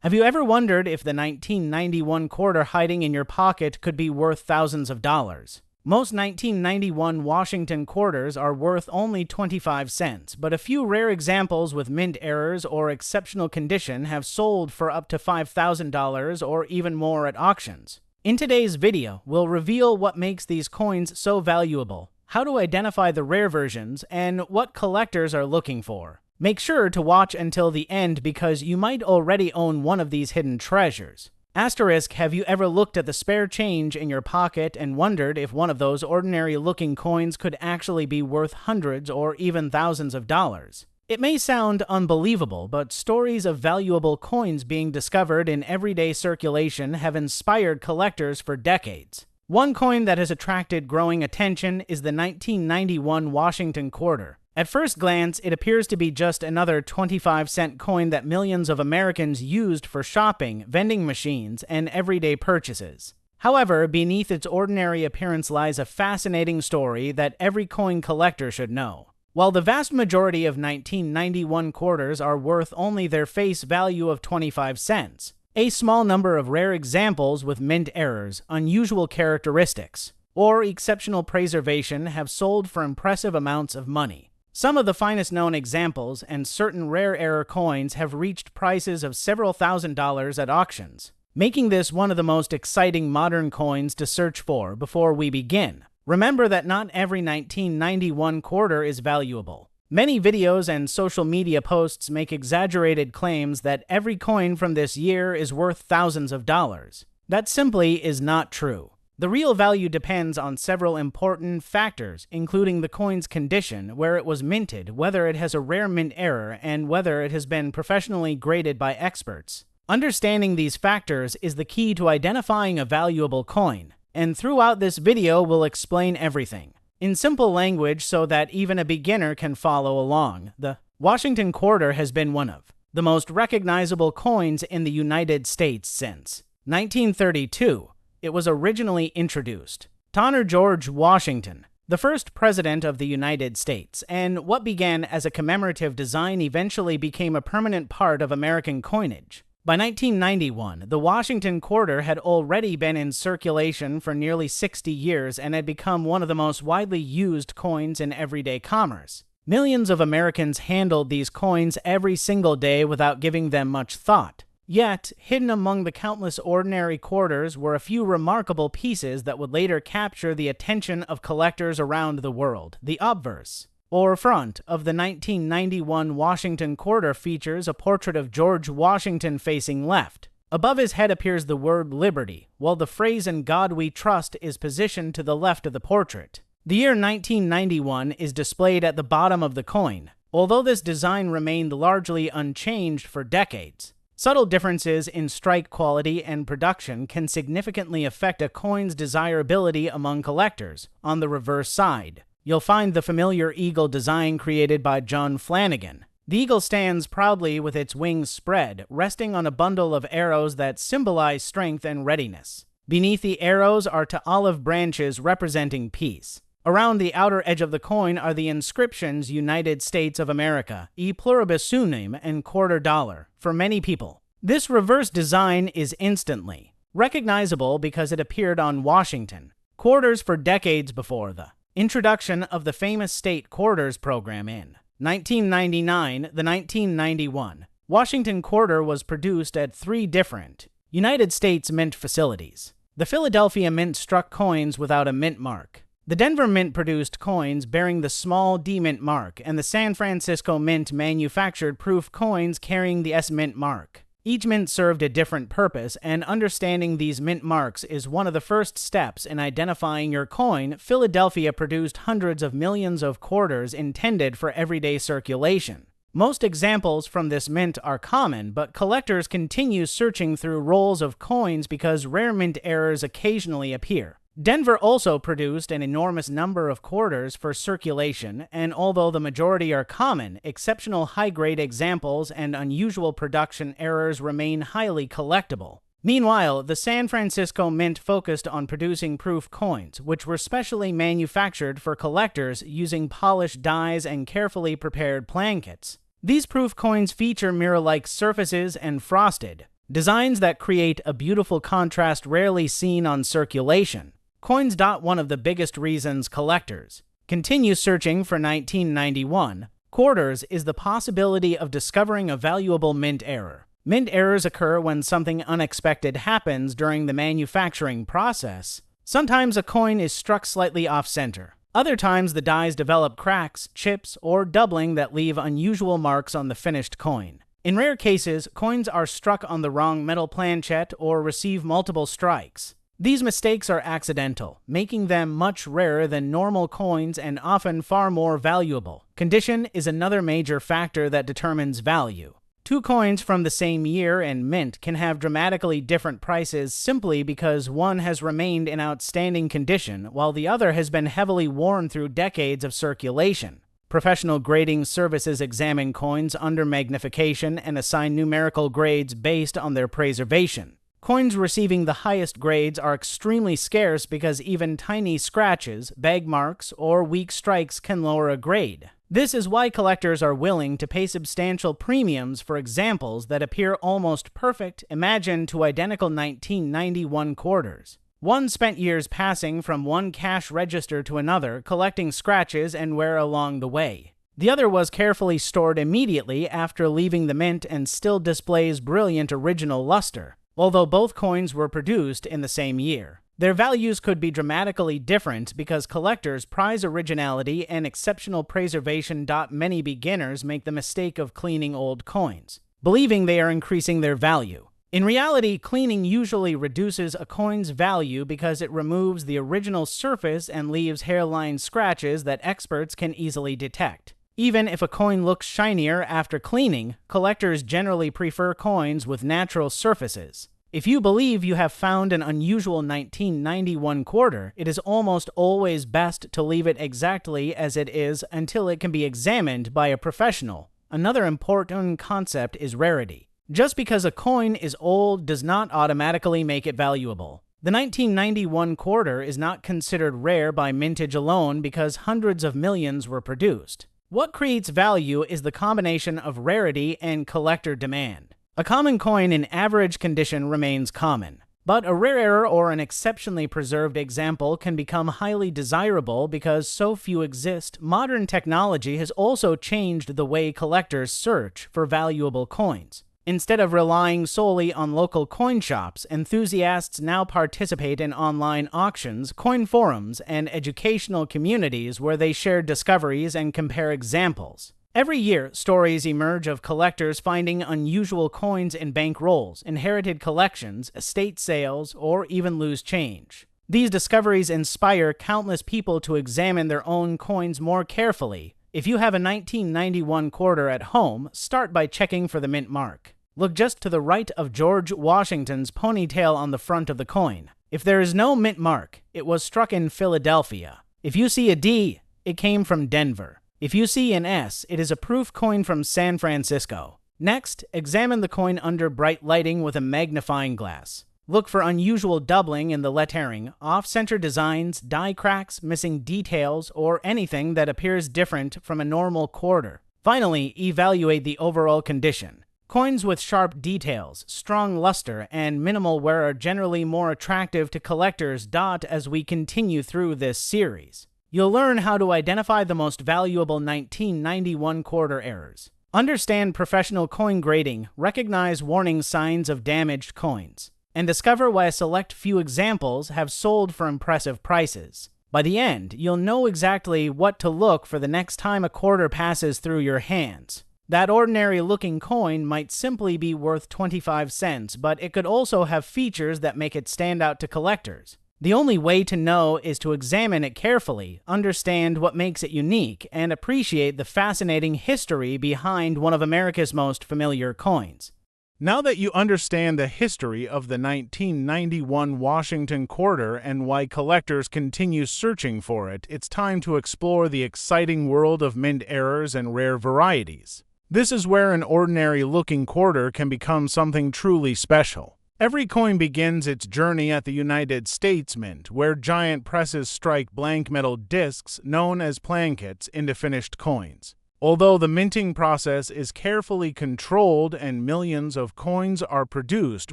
Have you ever wondered if the 1991 quarter hiding in your pocket could be worth thousands of dollars? Most 1991 Washington quarters are worth only 25 cents, but a few rare examples with mint errors or exceptional condition have sold for up to $5,000 or even more at auctions. In today's video, we'll reveal what makes these coins so valuable, how to identify the rare versions, and what collectors are looking for. Make sure to watch until the end because you might already own one of these hidden treasures. Asterisk, have you ever looked at the spare change in your pocket and wondered if one of those ordinary-looking coins could actually be worth hundreds or even thousands of dollars? It may sound unbelievable, but stories of valuable coins being discovered in everyday circulation have inspired collectors for decades. One coin that has attracted growing attention is the 1991 Washington quarter. At first glance, it appears to be just another 25-cent coin that millions of Americans used for shopping, vending machines, and everyday purchases. However, beneath its ordinary appearance lies a fascinating story that every coin collector should know. While the vast majority of 1991 quarters are worth only their face value of 25 cents, a small number of rare examples with mint errors, unusual characteristics, or exceptional preservation have sold for impressive amounts of money. Some of the finest known examples and certain rare error coins have reached prices of several $1,000s at auctions, making this one of the most exciting modern coins to search for. Before we begin, remember that not every 1991 quarter is valuable. Many videos and social media posts make exaggerated claims that every coin from this year is worth thousands of dollars. That simply is not true. The real value depends on several important factors, including the coin's condition, where it was minted, whether it has a rare mint error, and whether it has been professionally graded by experts. Understanding these factors is the key to identifying a valuable coin, and throughout this video we'll explain everything in simple language so that even a beginner can follow along. The Washington quarter has been one of the most recognizable coins in the United States since 1932. It was originally introduced to honor George Washington, the first president of the United States, and what began as a commemorative design eventually became a permanent part of American coinage. By 1991, the Washington quarter had already been in circulation for nearly 60 years and had become one of the most widely used coins in everyday commerce. Millions of Americans handled these coins every single day without giving them much thought. Yet, hidden among the countless ordinary quarters were a few remarkable pieces that would later capture the attention of collectors around the world. The obverse, or front, of the 1991 Washington quarter features a portrait of George Washington facing left. Above his head appears the word Liberty, while the phrase "In God We Trust" is positioned to the left of the portrait. The year 1991 is displayed at the bottom of the coin, although this design remained largely unchanged for decades. Subtle differences in strike quality and production can significantly affect a coin's desirability among collectors. On the reverse side, you'll find the familiar eagle design created by John Flanagan. The eagle stands proudly with its wings spread, resting on a bundle of arrows that symbolize strength and readiness. Beneath the arrows are two olive branches representing peace. Around the outer edge of the coin are the inscriptions United States of America, E pluribus unum, and quarter dollar. For many people, this reverse design is instantly recognizable because it appeared on Washington quarters for decades before the introduction of the famous state quarters program in 1999. The 1991 Washington quarter was produced at 3 different United States mint facilities. The Philadelphia Mint struck coins without a mint mark. The Denver Mint produced coins bearing the small D Mint mark, and the San Francisco Mint manufactured proof coins carrying the S Mint mark. Each mint served a different purpose, and understanding these mint marks is one of the first steps in identifying your coin. Philadelphia produced hundreds of millions of quarters intended for everyday circulation. Most examples from this mint are common, but collectors continue searching through rolls of coins because rare mint errors occasionally appear. Denver also produced an enormous number of quarters for circulation, and although the majority are common, exceptional high-grade examples and unusual production errors remain highly collectible. Meanwhile, the San Francisco Mint focused on producing proof coins, which were specially manufactured for collectors using polished dies and carefully prepared plankets. These proof coins feature mirror-like surfaces and frosted Designs that create a beautiful contrast rarely seen on circulation. Coins. One of the biggest reasons collectors continue searching for 1991 quarters is the possibility of discovering a valuable mint error. Mint errors occur when something unexpected happens during the manufacturing process. Sometimes a coin is struck slightly off-center. Other times the dies develop cracks, chips, or doubling that leave unusual marks on the finished coin. In rare cases, coins are struck on the wrong metal planchet or receive multiple strikes. These mistakes are accidental, making them much rarer than normal coins and often far more valuable. Condition is another major factor that determines value. Two coins from the same year and mint can have dramatically different prices simply because one has remained in outstanding condition while the other has been heavily worn through decades of circulation. Professional grading services examine coins under magnification and assign numerical grades based on their preservation. Coins receiving the highest grades are extremely scarce because even tiny scratches, bag marks, or weak strikes can lower a grade. This is why collectors are willing to pay substantial premiums for examples that appear almost perfect, imagined to identical 1991 quarters. One spent years passing from one cash register to another, collecting scratches and wear along the way. The other was carefully stored immediately after leaving the mint and still displays brilliant original luster, although both coins were produced in the same year. Their values could be dramatically different because collectors prize originality and exceptional preservation. Many beginners make the mistake of cleaning old coins, believing they are increasing their value. In reality, cleaning usually reduces a coin's value because it removes the original surface and leaves hairline scratches that experts can easily detect. Even if a coin looks shinier after cleaning, collectors generally prefer coins with natural surfaces. If you believe you have found an unusual 1991 quarter, it is almost always best to leave it exactly as it is until it can be examined by a professional. Another important concept is rarity. Just because a coin is old does not automatically make it valuable. The 1991 quarter is not considered rare by mintage alone because hundreds of millions were produced. What creates value is the combination of rarity and collector demand. A common coin in average condition remains common, but a rare error or an exceptionally preserved example can become highly desirable because so few exist. Modern technology has also changed the way collectors search for valuable coins. Instead of relying solely on local coin shops, enthusiasts now participate in online auctions, coin forums, and educational communities where they share discoveries and compare examples. Every year, stories emerge of collectors finding unusual coins in bank rolls, inherited collections, estate sales, or even loose change. These discoveries inspire countless people to examine their own coins more carefully. If you have a 1991 quarter at home, start by checking for the mint mark. Look just to the right of George Washington's ponytail on the front of the coin. If there is no mint mark, it was struck in Philadelphia. If you see a D, it came from Denver. If you see an S, it is a proof coin from San Francisco. Next, examine the coin under bright lighting with a magnifying glass. Look for unusual doubling in the lettering, off-center designs, die cracks, missing details, or anything that appears different from a normal quarter. Finally, evaluate the overall condition. Coins with sharp details, strong luster, and minimal wear are generally more attractive to collectors. As we continue through this series, you'll learn how to identify the most valuable 1991 quarter errors. Understand professional coin grading, recognize warning signs of damaged coins, and discover why a select few examples have sold for impressive prices. By the end, you'll know exactly what to look for the next time a quarter passes through your hands. That ordinary-looking coin might simply be worth 25 cents, but it could also have features that make it stand out to collectors. The only way to know is to examine it carefully, understand what makes it unique, and appreciate the fascinating history behind one of America's most familiar coins. Now that you understand the history of the 1991 Washington quarter and why collectors continue searching for it, it's time to explore the exciting world of mint errors and rare varieties. This is where an ordinary-looking quarter can become something truly special. Every coin begins its journey at the United States Mint, where giant presses strike blank metal discs known as plankets into finished coins. Although the minting process is carefully controlled and millions of coins are produced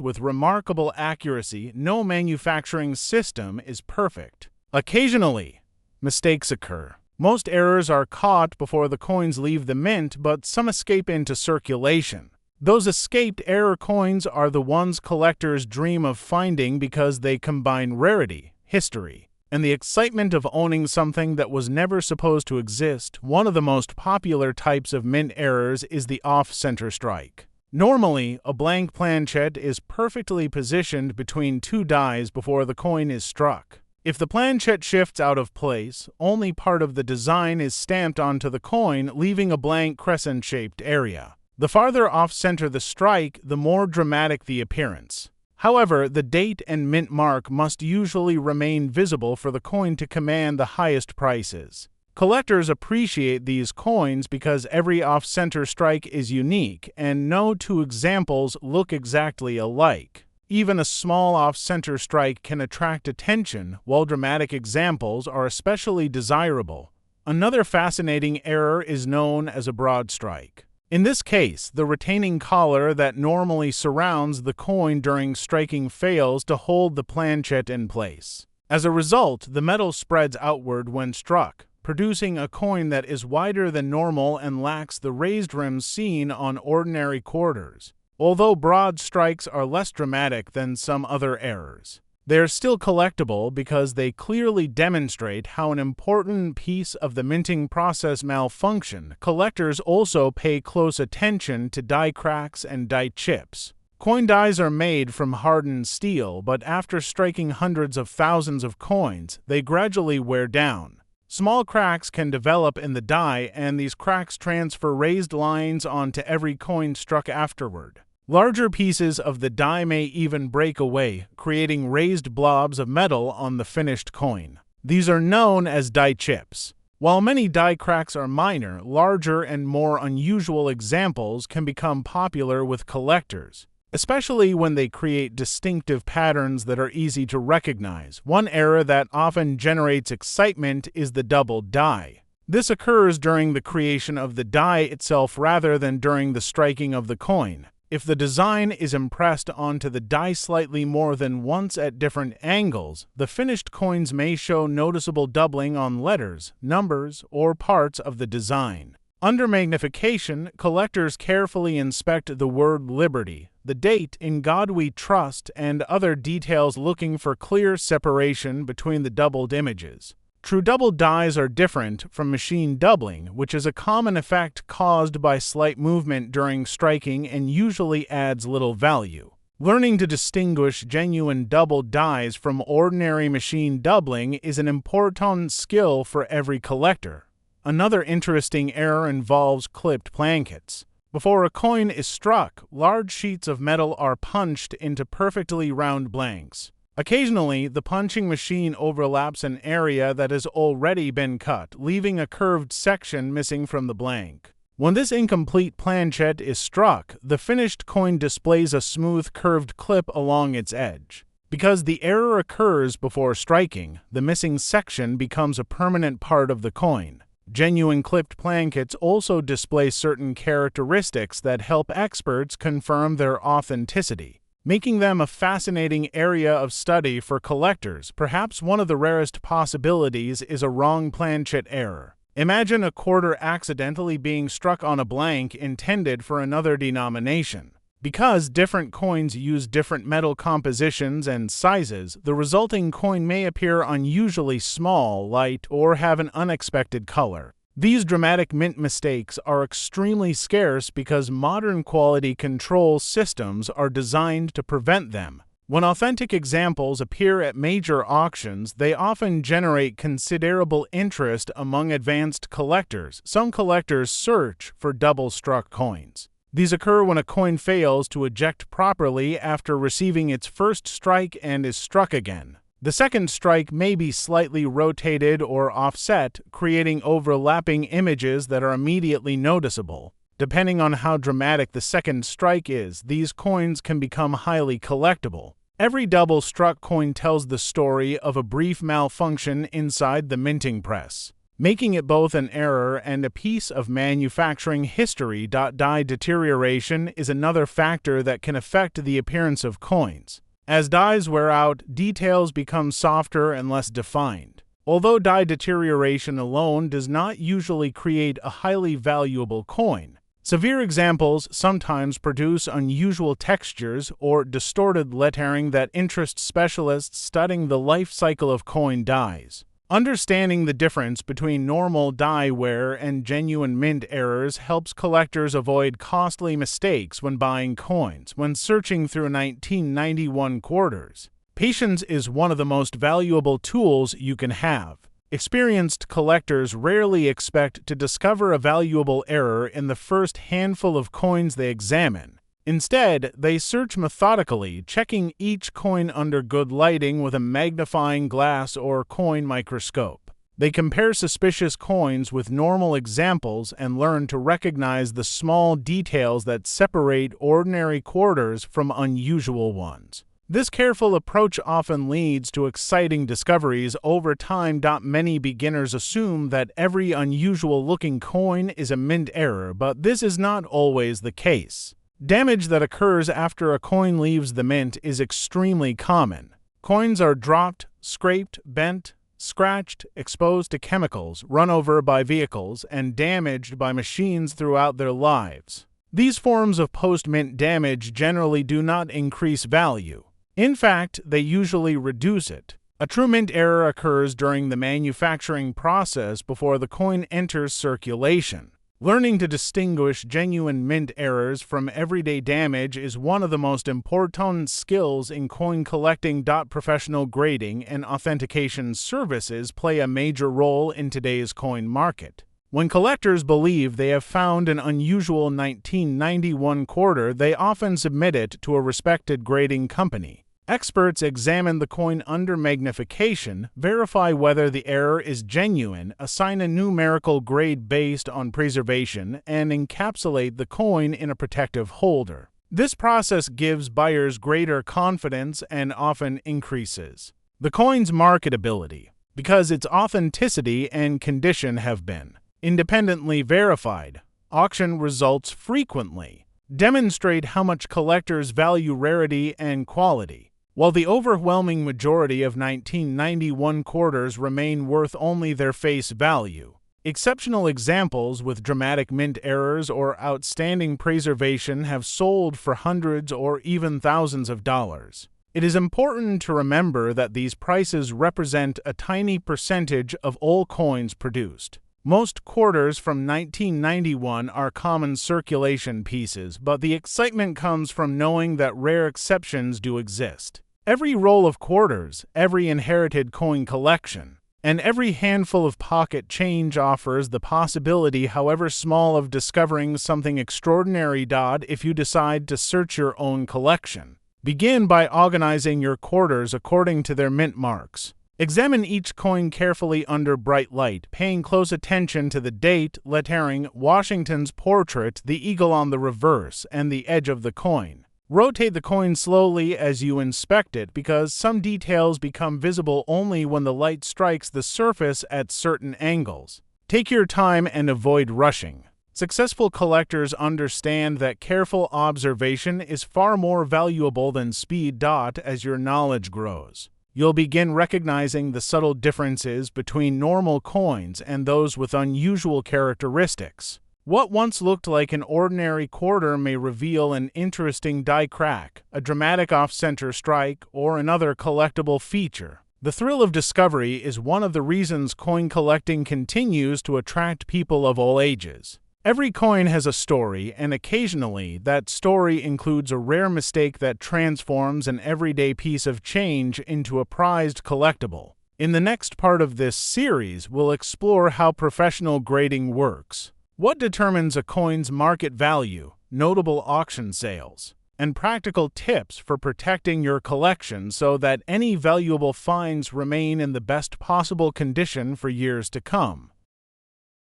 with remarkable accuracy, no manufacturing system is perfect. Occasionally, mistakes occur. Most errors are caught before the coins leave the mint, but some escape into circulation. Those escaped error coins are the ones collectors dream of finding because they combine rarity, history, and the excitement of owning something that was never supposed to exist. One of the most popular types of mint errors is the off-center strike. Normally, a blank planchette is perfectly positioned between two dies before the coin is struck. If the planchette shifts out of place, only part of the design is stamped onto the coin, leaving a blank crescent-shaped area. The farther off-center the strike, the more dramatic the appearance. However, the date and mint mark must usually remain visible for the coin to command the highest prices. Collectors appreciate these coins because every off-center strike is unique and no two examples look exactly alike. Even a small off-center strike can attract attention, while dramatic examples are especially desirable. Another fascinating error is known as a broad strike. In this case, the retaining collar that normally surrounds the coin during striking fails to hold the planchette in place. As a result, the metal spreads outward when struck, producing a coin that is wider than normal and lacks the raised rim seen on ordinary quarters. Although broad strikes are less dramatic than some other errors, they are still collectible because they clearly demonstrate how an important piece of the minting process malfunctioned. Collectors also pay close attention to die cracks and die chips. Coin dies are made from hardened steel, but after striking hundreds of thousands of coins, they gradually wear down. Small cracks can develop in the die, and these cracks transfer raised lines onto every coin struck afterward. Larger pieces of the die may even break away, creating raised blobs of metal on the finished coin. These are known as die chips. While many die cracks are minor, larger and more unusual examples can become popular with collectors, especially when they create distinctive patterns that are easy to recognize. One error that often generates excitement is the double die. This occurs during the creation of the die itself rather than during the striking of the coin. If the design is impressed onto the die slightly more than once at different angles, the finished coins may show noticeable doubling on letters, numbers, or parts of the design. Under magnification, collectors carefully inspect the word Liberty, the date In God We Trust, and other details looking for clear separation between the doubled images. True double dies are different from machine doubling, which is a common effect caused by slight movement during striking and usually adds little value. Learning to distinguish genuine double dies from ordinary machine doubling is an important skill for every collector. Another interesting error involves clipped plankets. Before a coin is struck, large sheets of metal are punched into perfectly round blanks. Occasionally, the punching machine overlaps an area that has already been cut, leaving a curved section missing from the blank. When this incomplete planchette is struck, the finished coin displays a smooth curved clip along its edge. Because the error occurs before striking, the missing section becomes a permanent part of the coin. Genuine clipped plankets also display certain characteristics that help experts confirm their authenticity, making them a fascinating area of study for collectors. Perhaps one of the rarest possibilities is a wrong planchette error. Imagine a quarter accidentally being struck on a blank intended for another denomination. Because different coins use different metal compositions and sizes, the resulting coin may appear unusually small, light, or have an unexpected color. These dramatic mint mistakes are extremely scarce because modern quality control systems are designed to prevent them. When authentic examples appear at major auctions, they often generate considerable interest among advanced collectors. Some collectors search for double-struck coins. These occur when a coin fails to eject properly after receiving its first strike and is struck again. The second strike may be slightly rotated or offset, creating overlapping images that are immediately noticeable. Depending on how dramatic the second strike is, these coins can become highly collectible. Every double-struck coin tells the story of a brief malfunction inside the minting press. making it both an error and a piece of manufacturing history. Die deterioration is another factor that can affect the appearance of coins. As dies wear out, details become softer and less defined. Although die deterioration alone does not usually create a highly valuable coin, severe examples sometimes produce unusual textures or distorted lettering that interest specialists studying the life cycle of coin dies. Understanding the difference between normal die wear and genuine mint errors helps collectors avoid costly mistakes when buying coins. When searching through 1991 quarters, patience is one of the most valuable tools you can have. Experienced collectors rarely expect to discover a valuable error in the first handful of coins they examine. Instead, they search methodically, checking each coin under good lighting with a magnifying glass or coin microscope. They compare suspicious coins with normal examples and learn to recognize the small details that separate ordinary quarters from unusual ones. This careful approach often leads to exciting discoveries over time. Many beginners assume that every unusual-looking coin is a mint error, but this is not always the case. Damage that occurs after a coin leaves the mint is extremely common. Coins are dropped, scraped, bent, scratched, exposed to chemicals, run over by vehicles, and damaged by machines throughout their lives. These forms of post-mint damage generally do not increase value. In fact, they usually reduce it. A true mint error occurs during the manufacturing process before the coin enters circulation. Learning to distinguish genuine mint errors from everyday damage is one of the most important skills in coin collecting. Professional grading and authentication services play a major role in today's coin market. When collectors believe they have found an unusual 1991 quarter, they often submit it to a respected grading company. Experts examine the coin under magnification, verify whether the error is genuine, assign a numerical grade based on preservation, and encapsulate the coin in a protective holder. This process gives buyers greater confidence and often increases the coin's marketability, because its authenticity and condition have been independently verified. Auction results frequently demonstrate how much collectors value rarity and quality. While the overwhelming majority of 1991 quarters remain worth only their face value, exceptional examples with dramatic mint errors or outstanding preservation have sold for hundreds or even thousands of dollars. It is important to remember that these prices represent a tiny percentage of all coins produced. Most quarters from 1991 are common circulation pieces, but the excitement comes from knowing that rare exceptions do exist. Every roll of quarters, every inherited coin collection, and every handful of pocket change offers the possibility, however small, of discovering something extraordinary. If you decide to search your own collection, begin by organizing your quarters according to their mint marks. Examine each coin carefully under bright light, paying close attention to the date, lettering, Washington's portrait, the eagle on the reverse, and the edge of the coin. Rotate the coin slowly as you inspect it, because some details become visible only when the light strikes the surface at certain angles. Take your time and avoid rushing. Successful collectors understand that careful observation is far more valuable than speed. As your knowledge grows, you'll begin recognizing the subtle differences between normal coins and those with unusual characteristics. What once looked like an ordinary quarter may reveal an interesting die crack, a dramatic off-center strike, or another collectible feature. The thrill of discovery is one of the reasons coin collecting continues to attract people of all ages. Every coin has a story, and occasionally that story includes a rare mistake that transforms an everyday piece of change into a prized collectible. In the next part of this series, we'll explore how professional grading works, what determines a coin's market value, notable auction sales, and practical tips for protecting your collection so that any valuable finds remain in the best possible condition for years to come.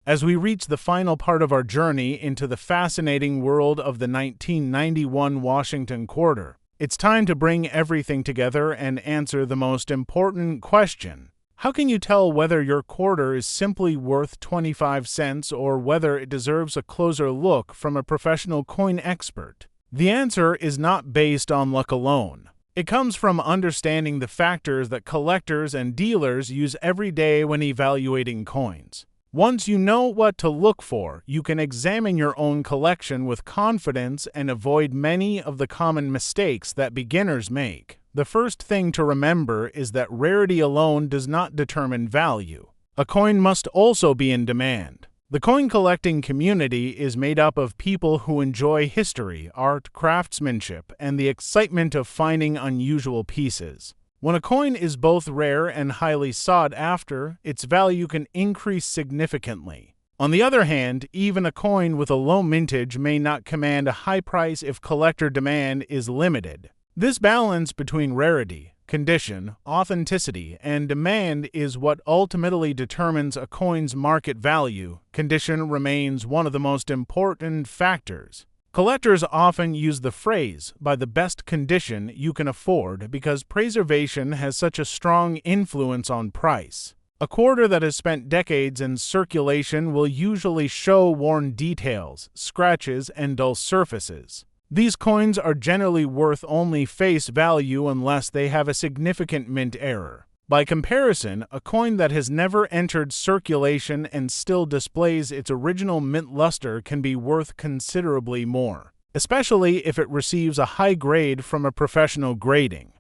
As we reach the final part of our journey into the fascinating world of the 1991 Washington quarter, it's time to bring everything together and answer the most important question: How can you tell whether your quarter is simply worth 25 cents or whether it deserves a closer look from a professional coin expert? The answer is not based on luck alone. It comes from understanding the factors that collectors and dealers use every day when evaluating coins. Once you know what to look for, you can examine your own collection with confidence and avoid many of the common mistakes that beginners make. The first thing to remember is that rarity alone does not determine value. A coin must also be in demand. The coin collecting community is made up of people who enjoy history, art, craftsmanship, and the excitement of finding unusual pieces. When a coin is both rare and highly sought after, its value can increase significantly. On the other hand, even a coin with a low mintage may not command a high price if collector demand is limited. This balance between rarity, condition, authenticity, and demand is what ultimately determines a coin's market value. Condition remains one of the most important factors. Collectors often use the phrase, "by the best condition you can afford," because preservation has such a strong influence on price. A quarter that has spent decades in circulation will usually show worn details, scratches, and dull surfaces. These coins are generally worth only face value unless they have a significant mint error. By comparison, a coin that has never entered circulation and still displays its original mint luster can be worth considerably more, especially if it receives a high grade from a professional grading.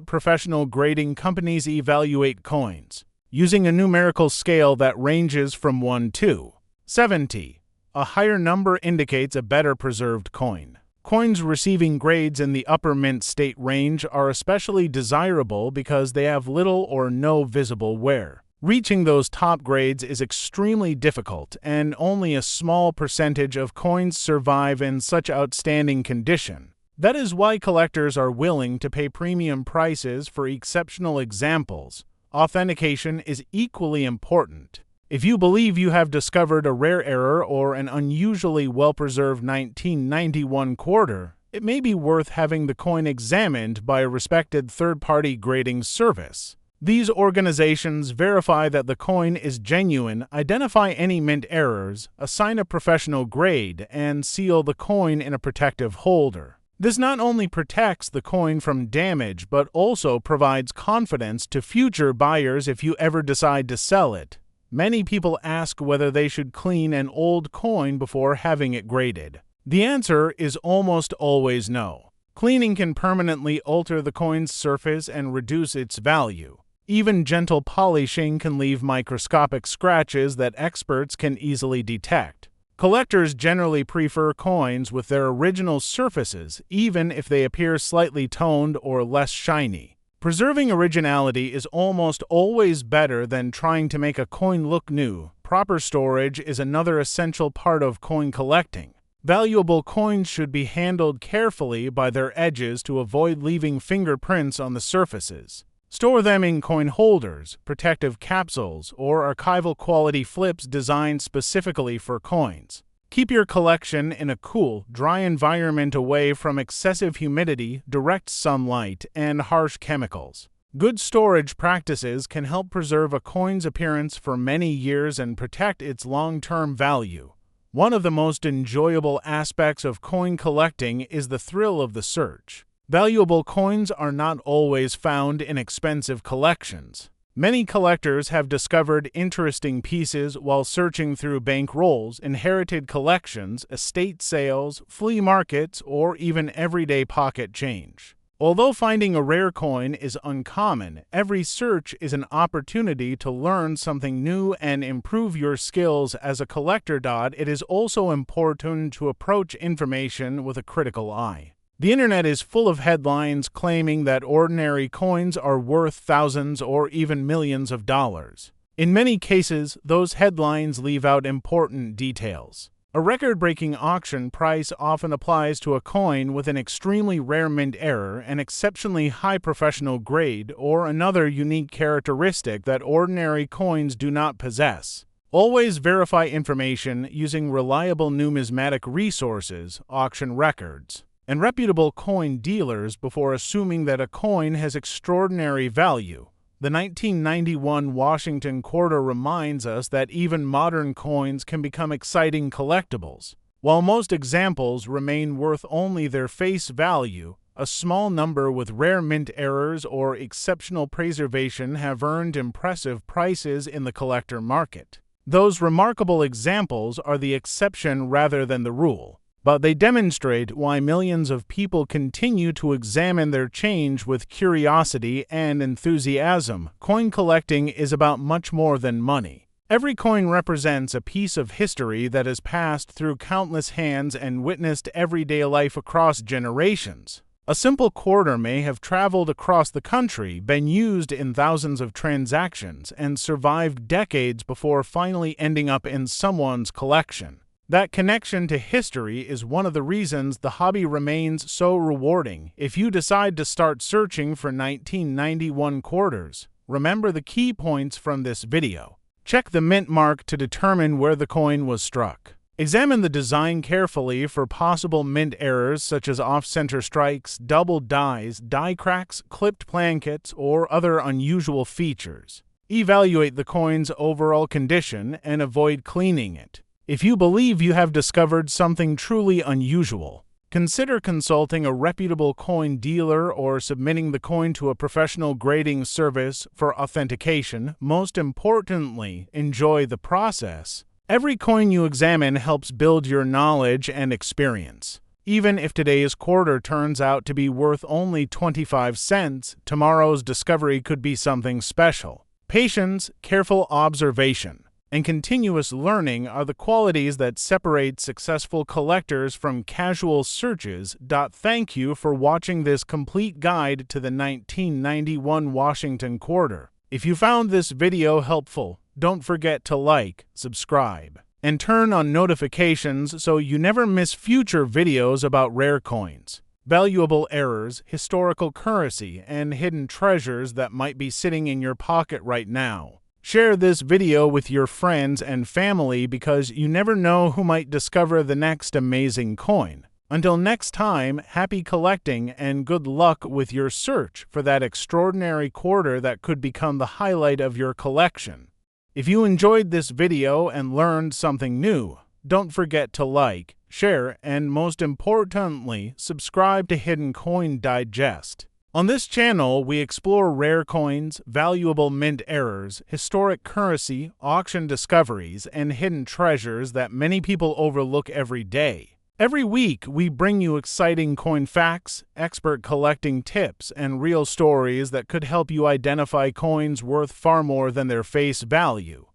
Professional grading companies evaluate coins using a numerical scale that ranges from 1 to 70. A higher number indicates a better preserved coin. Coins receiving grades in the upper mint state range are especially desirable because they have little or no visible wear. Reaching those top grades is extremely difficult, and only a small percentage of coins survive in such outstanding condition. That is why collectors are willing to pay premium prices for exceptional examples. Authentication is equally important. If you believe you have discovered a rare error or an unusually well-preserved 1991 quarter, it may be worth having the coin examined by a respected third-party grading service. These organizations verify that the coin is genuine, identify any mint errors, assign a professional grade, and seal the coin in a protective holder. This not only protects the coin from damage, but also provides confidence to future buyers if you ever decide to sell it. Many people ask whether they should clean an old coin before having it graded. The answer is almost always no. Cleaning can permanently alter the coin's surface and reduce its value. Even gentle polishing can leave microscopic scratches that experts can easily detect. Collectors generally prefer coins with their original surfaces, even if they appear slightly toned or less shiny. Preserving originality is almost always better than trying to make a coin look new. Proper storage is another essential part of coin collecting. Valuable coins should be handled carefully by their edges to avoid leaving fingerprints on the surfaces. Store them in coin holders, protective capsules, or archival quality flips designed specifically for coins. Keep your collection in a cool, dry environment away from excessive humidity, direct sunlight, and harsh chemicals. Good storage practices can help preserve a coin's appearance for many years and protect its long-term value. One of the most enjoyable aspects of coin collecting is the thrill of the search. Valuable coins are not always found in expensive collections. Many collectors have discovered interesting pieces while searching through bank rolls, inherited collections, estate sales, flea markets, or even everyday pocket change. Although finding a rare coin is uncommon, every search is an opportunity to learn something new and improve your skills as a collector. It is also important to approach information with a critical eye. The internet is full of headlines claiming that ordinary coins are worth thousands or even millions of dollars. In many cases, those headlines leave out important details. A record-breaking auction price often applies to a coin with an extremely rare mint error, an exceptionally high professional grade, or another unique characteristic that ordinary coins do not possess. Always verify information using reliable numismatic resources, auction records, and reputable coin dealers before assuming that a coin has extraordinary value. The 1991 Washington quarter reminds us that even modern coins can become exciting collectibles. While most examples remain worth only their face value, a small number with rare mint errors or exceptional preservation have earned impressive prices in the collector market. Those remarkable examples are the exception rather than the rule, but they demonstrate why millions of people continue to examine their change with curiosity and enthusiasm. Coin collecting is about much more than money. Every coin represents a piece of history that has passed through countless hands and witnessed everyday life across generations. A simple quarter may have traveled across the country, been used in thousands of transactions, and survived decades before finally ending up in someone's collection. That connection to history is one of the reasons the hobby remains so rewarding. If you decide to start searching for 1991 quarters, remember the key points from this video. Check the mint mark to determine where the coin was struck. Examine the design carefully for possible mint errors such as off-center strikes, double dies, die cracks, clipped plankets, or other unusual features. Evaluate the coin's overall condition and avoid cleaning it. If you believe you have discovered something truly unusual, consider consulting a reputable coin dealer or submitting the coin to a professional grading service for authentication. Most importantly, enjoy the process. Every coin you examine helps build your knowledge and experience. Even if today's quarter turns out to be worth only 25 cents, tomorrow's discovery could be something special. Patience, careful observation, and continuous learning are the qualities that separate successful collectors from casual searches. Thank you for watching this complete guide to the 1991 Washington quarter. If you found this video helpful, don't forget to like, subscribe, and turn on notifications so you never miss future videos about rare coins, valuable errors, historical currency, and hidden treasures that might be sitting in your pocket right now. Share this video with your friends and family because you never know who might discover the next amazing coin. Until next time, happy collecting and good luck with your search for that extraordinary quarter that could become the highlight of your collection. If you enjoyed this video and learned something new, don't forget to like, share, and most importantly, subscribe to Hidden Coin Digest. On this channel, we explore rare coins, valuable mint errors, historic currency, auction discoveries, and hidden treasures that many people overlook every day. Every week, we bring you exciting coin facts, expert collecting tips, and real stories that could help you identify coins worth far more than their face value.